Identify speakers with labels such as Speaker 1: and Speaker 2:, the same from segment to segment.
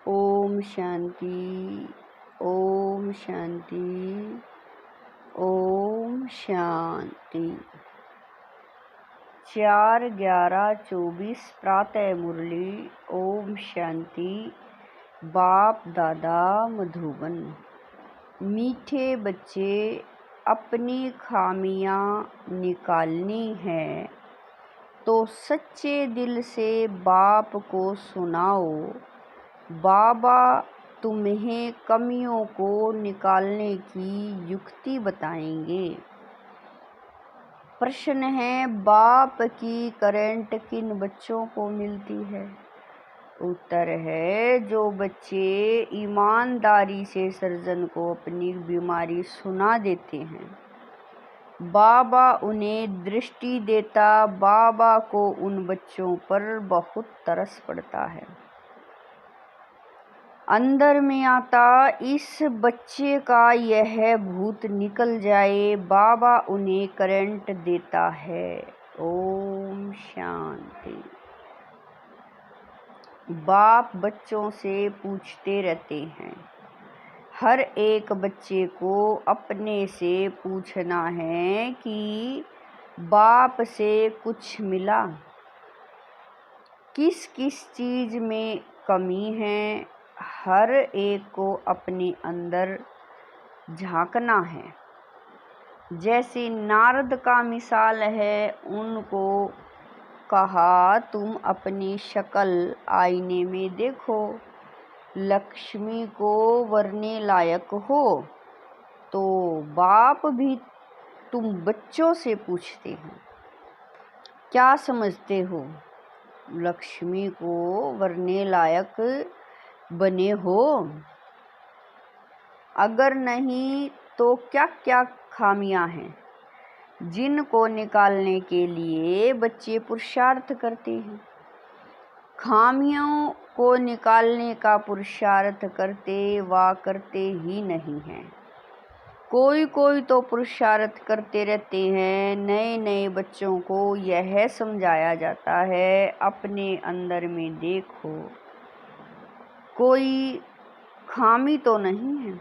Speaker 1: ओम शांति। ओम शांति। ओम शांति। 4/11/24 प्रातः मुरली। ओम शांति। बाप दादा मधुबन। मीठे बच्चे, अपनी खामियां निकालनी है तो सच्चे दिल से बाप को सुनाओ। बाबा तुम्हें कमियों को निकालने की युक्ति बताएंगे। प्रश्न है, बाप की करंट किन बच्चों को मिलती है? उत्तर है, जो बच्चे ईमानदारी से सर्जन को अपनी बीमारी सुना देते हैं। बाबा उन्हें दृष्टि देता। बाबा को उन बच्चों पर बहुत तरस पड़ता है। अंदर में आता, इस बच्चे का यह भूत निकल जाए। बाबा उन्हें करंट देता है। ओम शांति। बाप बच्चों से पूछते रहते हैं। हर एक बच्चे को अपने से पूछना है कि बाप से कुछ मिला? किस किस चीज में कमी है? हर एक को अपने अंदर झांकना है। जैसे नारद का मिसाल है, उनको कहा, तुम अपनी शक्ल आईने में देखो, लक्ष्मी को वरने लायक हो। तो बाप भी तुम बच्चों से पूछते हैं, क्या समझते हो? लक्ष्मी को वरने लायक बने हो? अगर नहीं तो क्या क्या खामियां हैं जिनको निकालने के लिए बच्चे पुरुषार्थ करते हैं? खामियों को निकालने का पुरुषार्थ करते ही नहीं हैं। कोई कोई तो पुरुषार्थ करते रहते हैं। नए नए बच्चों को यह समझाया जाता है, अपने अंदर में देखो, कोई खामी तो नहीं है,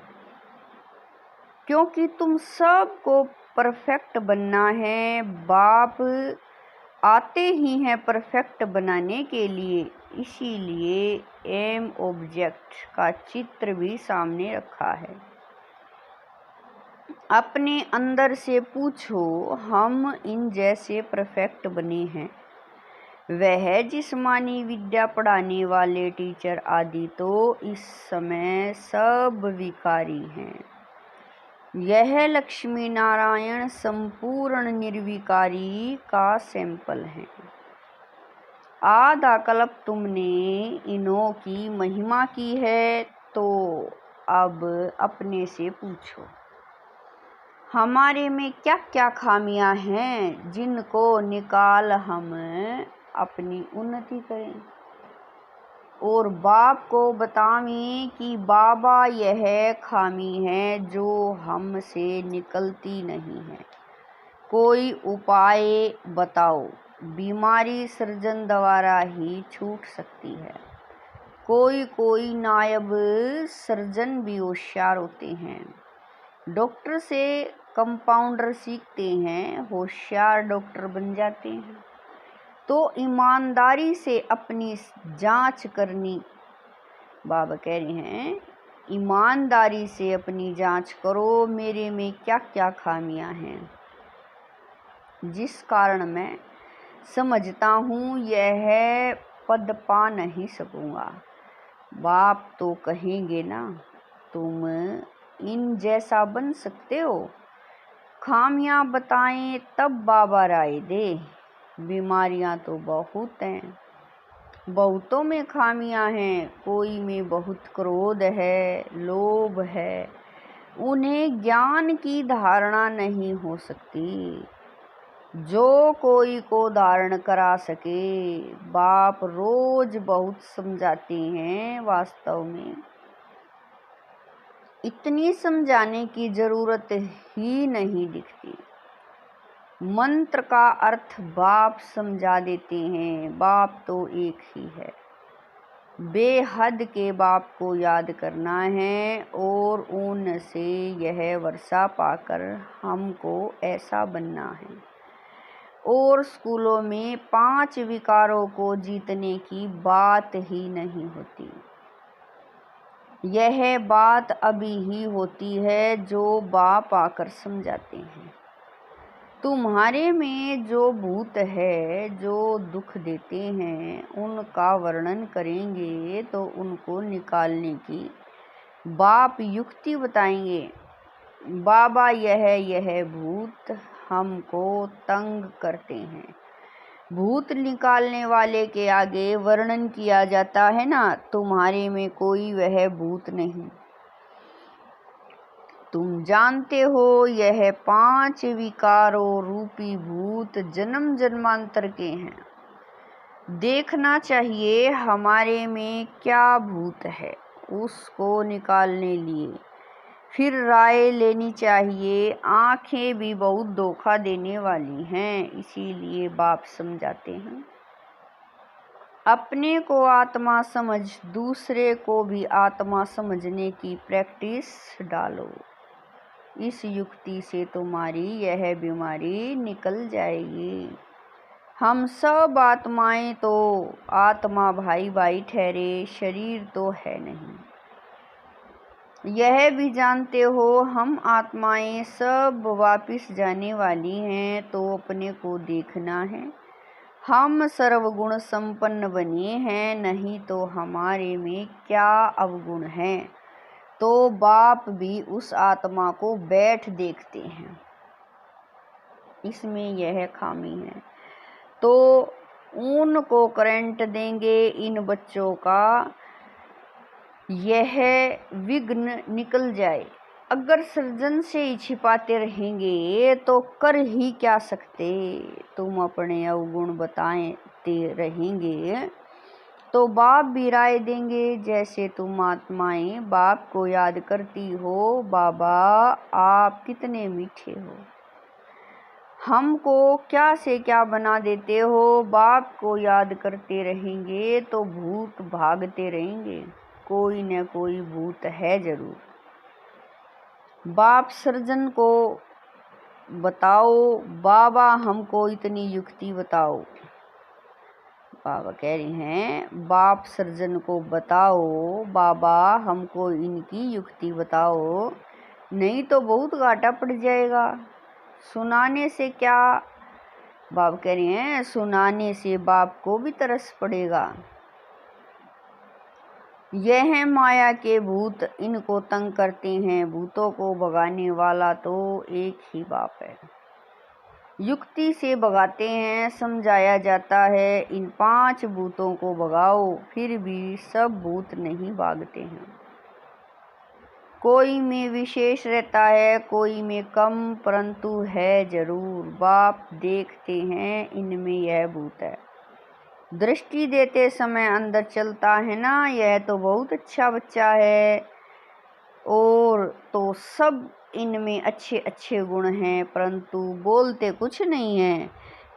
Speaker 1: क्योंकि तुम सबको परफेक्ट बनना है। बाप आते ही हैं परफेक्ट बनाने के लिए, इसीलिए एम ऑब्जेक्ट का चित्र भी सामने रखा है। अपने अंदर से पूछो, हम इन जैसे परफेक्ट बने हैं। वह जिस्मानी विद्या पढ़ाने वाले टीचर आदि तो इस समय सब विकारी हैं। यह लक्ष्मी नारायण संपूर्ण निर्विकारी का सैंपल है। आधा कल्प तुमने इन्हों की महिमा की है, तो अब अपने से पूछो, हमारे में क्या क्या खामियां हैं जिनको निकाल हम अपनी उन्नति करें और बाप को बतावें कि बाबा यह खामी है जो हमसे निकलती नहीं है। कोई उपाय बताओ। बीमारी सर्जन द्वारा ही छूट सकती है। कोई कोई नायब सर्जन भी होशियार होते हैं। डॉक्टर से कंपाउंडर सीखते हैं, होशियार डॉक्टर बन जाते हैं। तो ईमानदारी से अपनी जांच करनी। बाबा कह रहे हैं, ईमानदारी से अपनी जांच करो, मेरे में क्या क्या खामियां हैं जिस कारण मैं समझता हूँ यह पद पा नहीं सकूँगा। बाप तो कहेंगे ना, तुम इन जैसा बन सकते हो। खामियां बताएं तब बाबा राय दे। बीमारियां तो बहुत हैं, बहुतों में खामियां हैं। कोई में बहुत क्रोध है, लोभ है, उन्हें ज्ञान की धारणा नहीं हो सकती। जो कोई को धारण करा सके, बाप रोज बहुत समझाते हैं। वास्तव में इतनी समझाने की जरूरत ही नहीं दिखती। मंत्र का अर्थ बाप समझा देते हैं। बाप तो एक ही है। बेहद के बाप को याद करना है और उनसे यह वर्षा पाकर हमको ऐसा बनना है। और स्कूलों में 5 विकारों को जीतने की बात ही नहीं होती। यह बात अभी ही होती है जो बाप आकर समझाते हैं। तुम्हारे में जो भूत है, जो दुख देते हैं, उनका वर्णन करेंगे तो उनको निकालने की बाप युक्ति बताएंगे। बाबा, यह भूत हमको तंग करते हैं। भूत निकालने वाले के आगे वर्णन किया जाता है ना, तुम्हारे में कोई वह भूत नहीं। तुम जानते हो यह 5 विकारों रूपी भूत जन्म जन्मांतर के हैं। देखना चाहिए हमारे में क्या भूत है, उसको निकालने लिए फिर राय लेनी चाहिए। आंखें भी बहुत धोखा देने वाली हैं, इसीलिए बाप समझाते हैं। अपने को आत्मा समझ दूसरे को भी आत्मा समझने की प्रैक्टिस डालो। इस युक्ति से तुम्हारी यह बीमारी निकल जाएगी। हम सब आत्माएं तो आत्मा भाई भाई ठहरे, शरीर तो है नहीं। यह भी जानते हो हम आत्माएं सब वापिस जाने वाली हैं, तो अपने को देखना है। हम सर्वगुण संपन्न बने हैं, नहीं तो हमारे में क्या अवगुण है। तो बाप भी उस आत्मा को बैठ देखते हैं, इसमें यह खामी है, तो उनको करंट देंगे। इन बच्चों का यह विघ्न निकल जाए। अगर सर्जन से ही छिपाते रहेंगे तो कर ही क्या सकते। तुम अपने अवगुण बताते रहेंगे तो बाप भी राय देंगे। जैसे तुम आत्माएं बाप को याद करती हो, बाबा आप कितने मीठे हो, हमको क्या से क्या बना देते हो। बाप को याद करते रहेंगे तो भूत भागते रहेंगे। कोई न कोई भूत है जरूर। बाप सर्जन को बताओ, बाबा हमको इतनी युक्ति बताओ। बाबा कह रहे हैं बाप सर्जन को बताओ, बाबा हमको इनकी युक्ति बताओ, नहीं तो बहुत घाटा पड़ जाएगा। सुनाने से क्या, बाप कह रहे हैं सुनाने से बाप को भी तरस पड़ेगा। यह माया के भूत इनको तंग करते हैं। भूतों को भगाने वाला तो एक ही बाप है। युक्ति से भगाते हैं, समझाया जाता है इन 5 भूतों को भगाओ, फिर भी सब भूत नहीं भागते हैं। कोई में विशेष रहता है, कोई में कम, परंतु है जरूर। बाप देखते हैं इनमें यह भूत है। दृष्टि देते समय अंदर चलता है ना, यह तो बहुत अच्छा बच्चा है, और तो सब इनमें अच्छे अच्छे गुण हैं, परंतु बोलते कुछ नहीं है,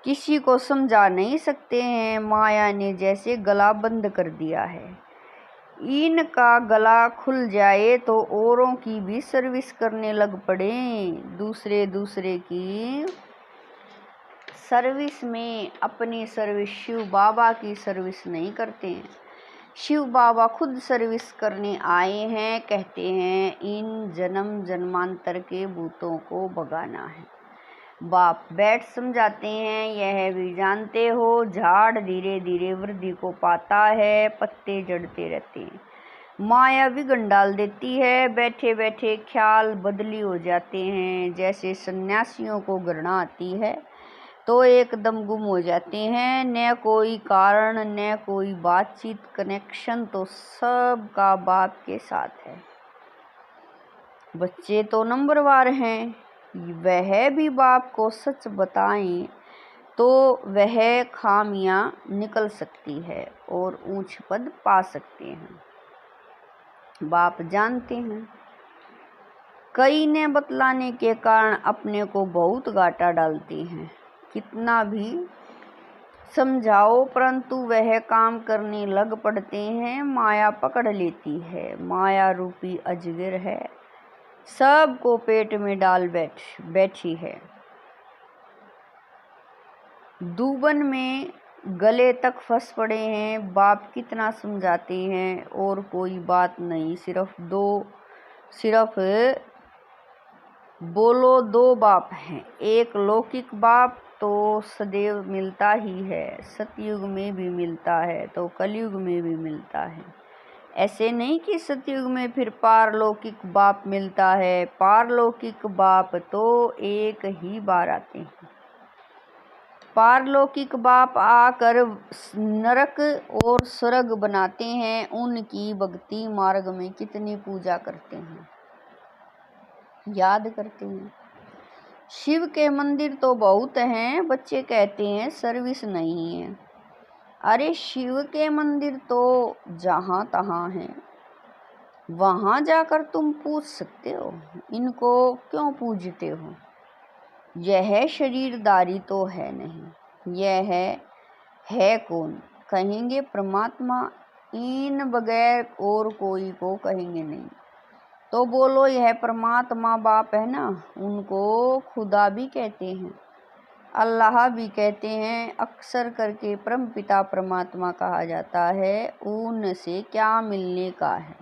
Speaker 1: किसी को समझा नहीं सकते हैं। माया ने जैसे गला बंद कर दिया है। इनका गला खुल जाए तो औरों की भी सर्विस करने लग पड़े। दूसरे की सर्विस में अपनी सर्विस शिव बाबा की सर्विस नहीं करते हैं। शिव बाबा खुद सर्विस करने आए हैं, कहते हैं इन जन्म जन्मांतर के भूतों को भगाना है। बाप बैठ समझाते हैं, यह भी जानते हो झाड़ धीरे धीरे वृद्धि को पाता है, पत्ते जड़ते रहते हैं। माया विघन डाल देती है, बैठे बैठे ख्याल बदली हो जाते हैं। जैसे सन्यासियों को घृणा आती है तो एकदम गुम हो जाते हैं, न कोई कारण न कोई बातचीत, कनेक्शन तो सब का बाप के साथ है। बच्चे तो नंबरवार हैं, वह भी बाप को सच बताएं तो वह खामियां निकल सकती है और ऊंच पद पा सकते हैं। बाप जानते हैं। कई ने बतलाने के कारण अपने को बहुत घाटा डालते हैं। कितना भी समझाओ परंतु वह काम करने लग पड़ते हैं। माया पकड़ लेती है। माया रूपी अजगर है, सबको पेट में डाल बैठी है। दूबन में गले तक फंस पड़े हैं। बाप कितना समझाते हैं और कोई बात नहीं। सिर्फ बोलो दो बाप हैं। एक लौकिक बाप तो सदैव मिलता ही है, सतयुग में भी मिलता है तो कलयुग में भी मिलता है। ऐसे नहीं कि सतयुग में फिर पारलौकिक बाप मिलता है। पारलौकिक बाप तो एक ही बार आते हैं। पारलौकिक बाप आकर नरक और स्वर्ग बनाते हैं। उनकी भक्ति मार्ग में कितनी पूजा करते हैं, याद करते हैं। शिव के मंदिर तो बहुत हैं। बच्चे कहते हैं सर्विस नहीं है। अरे शिव के मंदिर तो जहाँ तहाँ हैं, वहाँ जाकर तुम पूछ सकते हो। इनको क्यों पूजते हो? यह शरीरदारी तो है नहीं। यह है कौन? कहेंगे परमात्मा। इन बगैर और कोई को कहेंगे नहीं। तो बोलो यह परमात्मा बाप है ना, उनको खुदा भी कहते हैं, अल्लाह भी कहते हैं। अक्सर करके परम पिता परमात्मा कहा जाता है। उनसे क्या मिलने का है,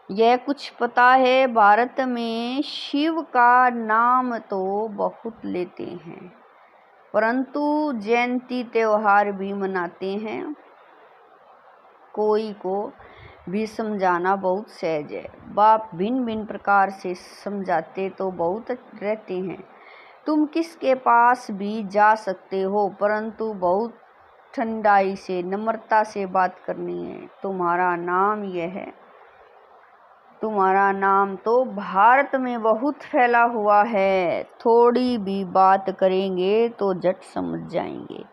Speaker 1: यह कुछ पता है? भारत में शिव का नाम तो बहुत लेते हैं, परंतु जयंती त्योहार भी मनाते हैं। कोई को भी समझाना बहुत सहज है। बाप भिन्न भिन्न प्रकार से समझाते तो बहुत रहते हैं। तुम किसके पास भी जा सकते हो, परंतु बहुत ठंडाई से नम्रता से बात करनी है। तुम्हारा नाम तो भारत में बहुत फैला हुआ है। थोड़ी भी बात करेंगे तो झट समझ जाएंगे।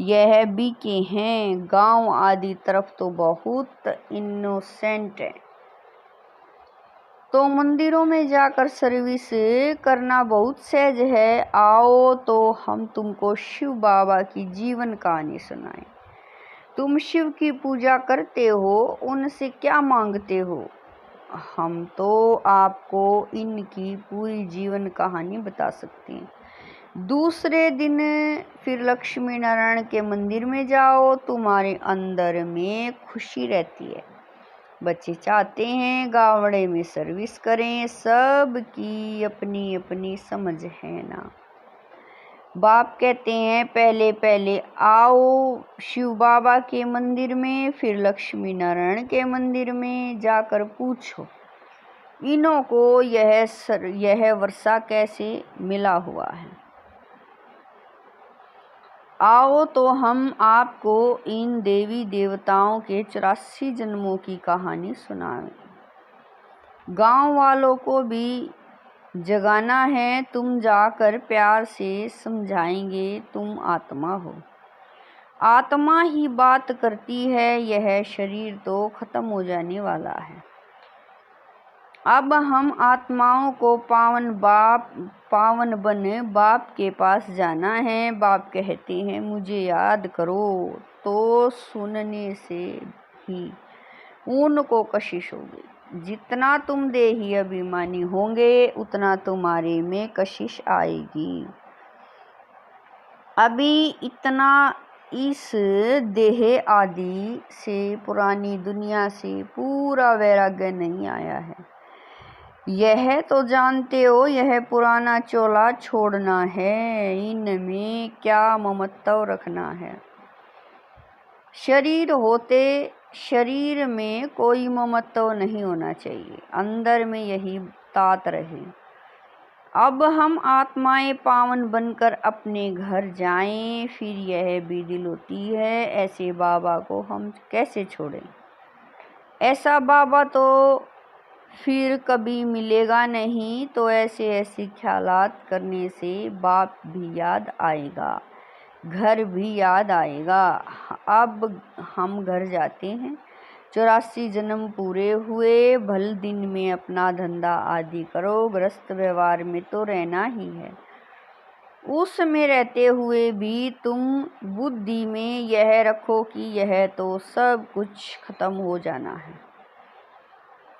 Speaker 1: यह बीके हैं। गांव आदि तरफ तो बहुत इनोसेंट है। तो मंदिरों में जाकर सर्विस करना बहुत सहज है। आओ तो हम तुमको शिव बाबा की जीवन कहानी सुनाएं। तुम शिव की पूजा करते हो, उनसे क्या मांगते हो? हम तो आपको इनकी पूरी जीवन कहानी बता सकते हैं। दूसरे दिन फिर लक्ष्मी नारायण के मंदिर में जाओ, तुम्हारे अंदर में खुशी रहती है। बच्चे चाहते हैं गावड़े में सर्विस करें। सब की अपनी अपनी समझ है ना। बाप कहते हैं पहले पहले आओ शिव बाबा के मंदिर में, फिर लक्ष्मी नारायण के मंदिर में जाकर पूछो इन्हों को यह वर्षा कैसे मिला हुआ है। आओ तो हम आपको इन देवी देवताओं के 84 जन्मों की कहानी सुनाएं। गांव वालों को भी जगाना है। तुम जाकर प्यार से समझाएंगे तुम आत्मा हो। आत्मा ही बात करती है। यह शरीर तो खत्म हो जाने वाला है। अब हम आत्माओं को पावन बन बाप के पास जाना है। बाप कहते हैं मुझे याद करो, तो सुनने से ही उनको कशिश होगी। जितना तुम देही अभिमानी होंगे, उतना तुम्हारे में कशिश आएगी। अभी इतना इस देह आदि से, पुरानी दुनिया से पूरा वैराग्य नहीं आया है। यह तो जानते हो, यह पुराना चोला छोड़ना है। इनमें क्या ममत्व रखना है। शरीर होते शरीर में कोई ममत्व नहीं होना चाहिए। अंदर में यही तात रहे। अब हम आत्माएं पावन बनकर अपने घर जाएं, फिर यह भी दिल होती है। ऐसे बाबा को हम कैसे छोड़ें? ऐसा बाबा तो फिर कभी मिलेगा नहीं। तो ऐसे ख्यालात करने से बाप भी याद आएगा, घर भी याद आएगा। अब हम घर जाते हैं। 84 जन्म पूरे हुए। भल दिन में अपना धंधा आदि करो। गृहस्थ व्यवहार में तो रहना ही है। उस में रहते हुए भी तुम बुद्धि में यह रखो कि यह तो सब कुछ खत्म हो जाना है।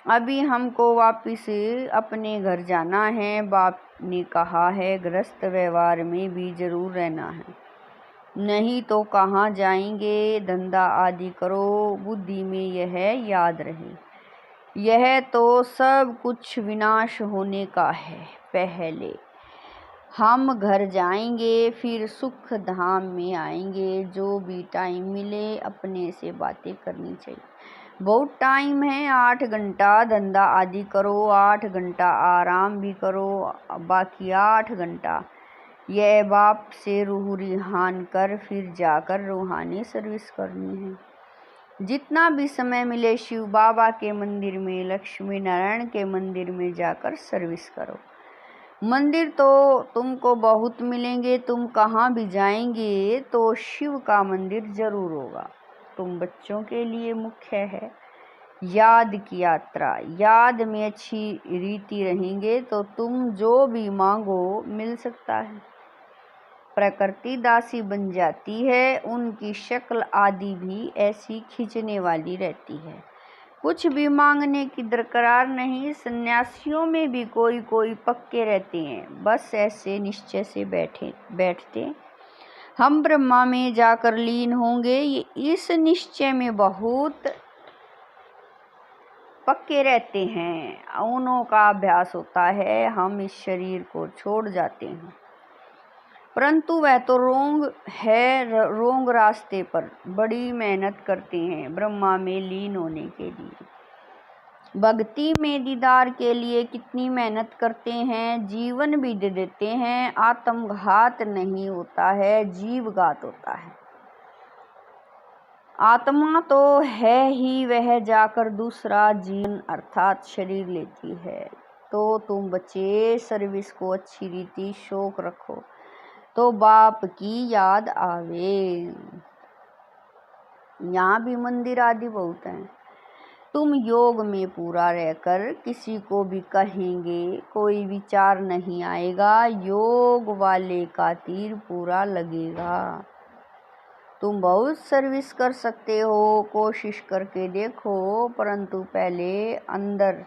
Speaker 1: अभी हमको वापिस अपने घर जाना है। बाप ने कहा है गृहस्थ व्यवहार में भी जरूर रहना है, नहीं तो कहाँ जाएंगे। धंधा आदि करो, बुद्धि में यह याद रहे, यह तो सब कुछ विनाश होने का है। पहले हम घर जाएंगे, फिर सुख धाम में आएंगे। जो भी टाइम मिले अपने से बातें करनी चाहिए। बहुत टाइम है, 8 घंटा धंधा आदि करो, 8 घंटा आराम भी करो, बाकी 8 घंटा यह बाप से रूह रिहान कर फिर जाकर रूहानी सर्विस करनी है। जितना भी समय मिले शिव बाबा के मंदिर में, लक्ष्मी नारायण के मंदिर में जाकर सर्विस करो। मंदिर तो तुमको बहुत मिलेंगे, तुम कहाँ भी जाएंगे तो शिव का मंदिर जरूर होगा। तुम बच्चों के लिए मुख्य है याद की यात्रा। याद में अच्छी रीति रहेंगे तो तुम जो भी मांगो मिल सकता है। प्रकृति दासी बन जाती है, उनकी शक्ल आदि भी ऐसी खींचने वाली रहती है। कुछ भी मांगने की दरकार नहीं। सन्यासियों में भी कोई कोई पक्के रहते हैं, बस ऐसे निश्चय से बैठते हम ब्रह्मा में जाकर लीन होंगे, ये इस निश्चय में बहुत पक्के रहते हैं। उन्हों का अभ्यास होता है, हम इस शरीर को छोड़ जाते हैं, परंतु वह तो रोंग रास्ते पर बड़ी मेहनत करते हैं ब्रह्मा में लीन होने के लिए। भक्ति में दीदार के लिए कितनी मेहनत करते हैं, जीवन भी दे देते हैं। आत्मघात नहीं होता है, जीवघात होता है। आत्मा तो है ही, वह जाकर दूसरा जीवन अर्थात शरीर लेती है। तो तुम बच्चे सर्विस को अच्छी रीति शौक रखो तो बाप की याद आवे। यहाँ भी मंदिर आदि बहुत हैं। तुम योग में पूरा रहकर किसी को भी कहेंगे, कोई विचार नहीं आएगा। योग वाले का तीर पूरा लगेगा। तुम बहुत सर्विस कर सकते हो, कोशिश करके देखो, परंतु पहले अंदर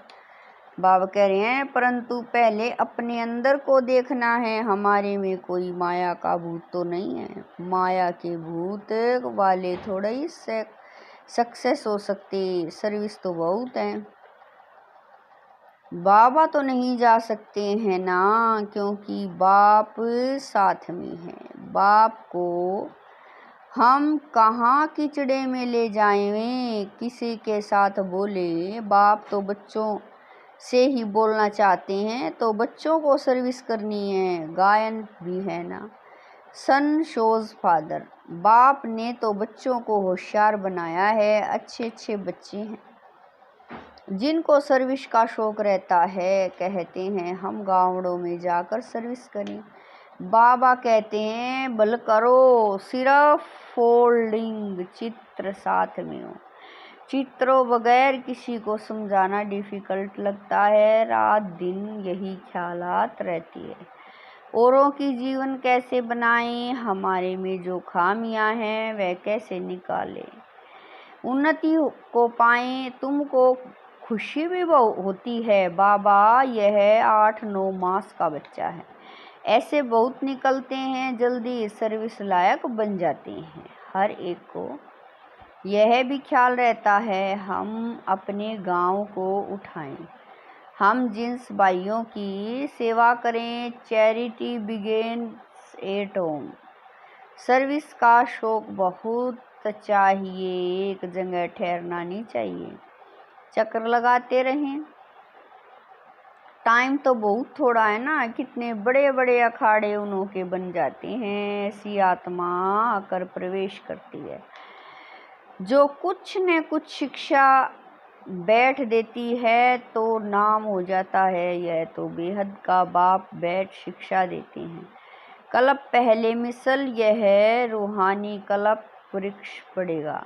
Speaker 1: बाबा कह रहे हैं, परंतु पहले अपने अंदर को देखना है। हमारे में कोई माया का भूत तो नहीं है। माया के भूत वाले थोड़ा ही सक्सेस हो सकते, सर्विस तो बहुत है। बाबा तो नहीं जा सकते हैं ना, क्योंकि बाप साथ में है। बाप को हम कहाँ कीचड़े में ले जाएं, किसी के साथ बोले। बाप तो बच्चों से ही बोलना चाहते हैं, तो बच्चों को सर्विस करनी है। गायन भी है ना, सन शोज फादर। बाप ने तो बच्चों को होशियार बनाया है। अच्छे अच्छे बच्चे हैं जिनको सर्विस का शौक रहता है, कहते हैं हम गाँवों में जाकर सर्विस करें। बाबा कहते हैं बल करो, सिर्फ फोल्डिंग चित्र साथ में हो। चित्रों बगैर किसी को समझाना डिफिकल्ट लगता है। रात दिन यही ख्यालात रहती है, औरों की जीवन कैसे बनाएं, हमारे में जो खामियां हैं वह कैसे निकालें, उन्नति को पाएं। तुमको खुशी भी होती है। बाबा यह 8-9 मास का बच्चा है, ऐसे बहुत निकलते हैं, जल्दी सर्विस लायक बन जाते हैं। हर एक को यह भी ख्याल रहता है हम अपने गांव को उठाएं, हम जिन्स भाइयों की सेवा करें। Charity begins at home. Service का शौक बहुत चाहिए, एक जगह ठहरना नहीं चाहिए, चक्कर लगाते रहें। टाइम तो बहुत थोड़ा है ना, कितने बड़े बड़े अखाड़े उन्हों के बन जाते हैं। ऐसी आत्मा आकर प्रवेश करती है जो कुछ न कुछ शिक्षा बैठ देती है तो नाम हो जाता है। यह तो बेहद का बाप बैठ शिक्षा देते हैं। कल्प पहले मिसल, यह रूहानी कल्प वृक्ष पड़ेगा।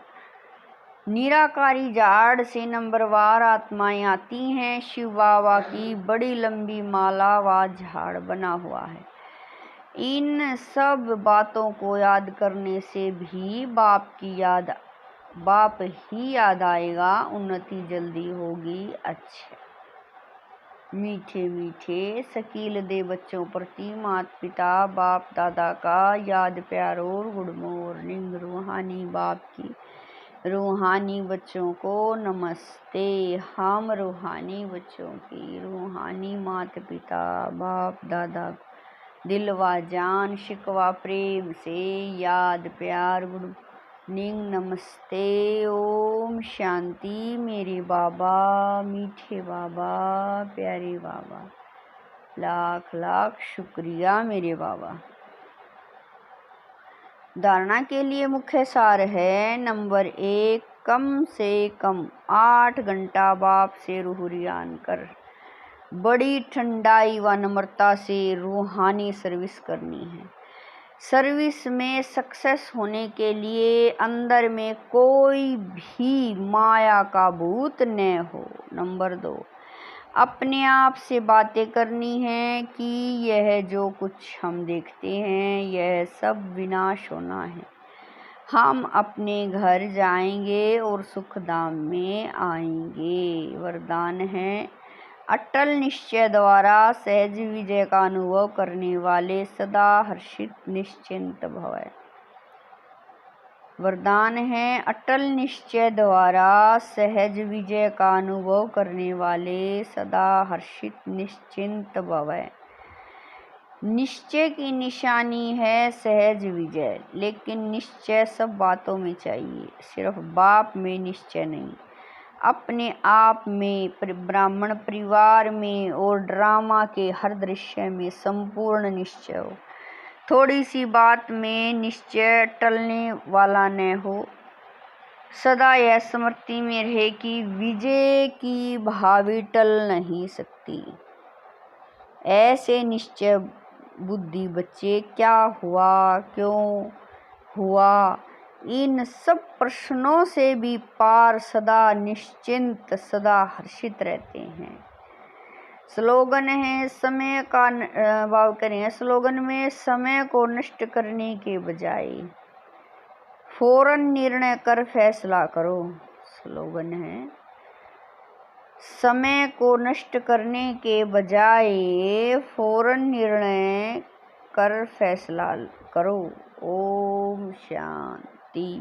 Speaker 1: निराकारी झाड़ से नंबरवार आत्माएं आती हैं। शिव बाबा की बड़ी लंबी माला व झाड़ बना हुआ है। इन सब बातों को याद करने से भी बाप ही याद आएगा, उन्नति जल्दी होगी। अच्छा, मीठे मीठे शकील दे बच्चों प्रति माता पिता बाप दादा का याद प्यार और गुड मॉर्निंग। रूहानी बाप की रूहानी बच्चों को नमस्ते। हम रूहानी बच्चों की रूहानी माता पिता बाप दादा दिलवा जान शिकवा प्रेम से याद प्यार गुड मॉर्निंग नमस्ते। ओम शांति। मेरे बाबा मीठे बाबा प्यारे बाबा, लाख लाख शुक्रिया मेरे बाबा। धारणा के लिए मुख्य सार है। नंबर 1, कम से कम 8 घंटा बाप से रूहानियान कर बड़ी ठंडाई व नम्रता से रूहानी सर्विस करनी है। सर्विस में सक्सेस होने के लिए अंदर में कोई भी माया का भूत न हो। नंबर 2, अपने आप से बातें करनी है कि यह जो कुछ हम देखते हैं यह सब विनाश होना है। हम अपने घर जाएंगे और सुखधाम में आएंगे। वरदान है, अटल निश्चय द्वारा सहज विजय का अनुभव करने वाले सदा हर्षित निश्चिंत भव। वरदान है, अटल निश्चय द्वारा सहज विजय का अनुभव करने वाले सदा हर्षित निश्चिंत भव। निश्चय की निशानी है सहज विजय, लेकिन निश्चय सब बातों में चाहिए, सिर्फ बाप में निश्चय नहीं। अपने आप में, ब्राह्मण परिवार में और ड्रामा के हर दृश्य में संपूर्ण निश्चय हो। थोड़ी सी बात में निश्चय टलने वाला न हो। सदा यह स्मृति में रहे कि विजय की भावी टल नहीं सकती। ऐसे निश्चय बुद्धि बच्चे क्या हुआ, क्यों हुआ, इन सब प्रश्नों से भी पार सदा निश्चिंत सदा हर्षित रहते हैं। स्लोगन है समय का भाव करें। स्लोगन में समय को नष्ट करने के बजाय फौरन निर्णय कर फैसला करो। स्लोगन है, समय को नष्ट करने के बजाय फौरन निर्णय कर फैसला करो। ओम शांति।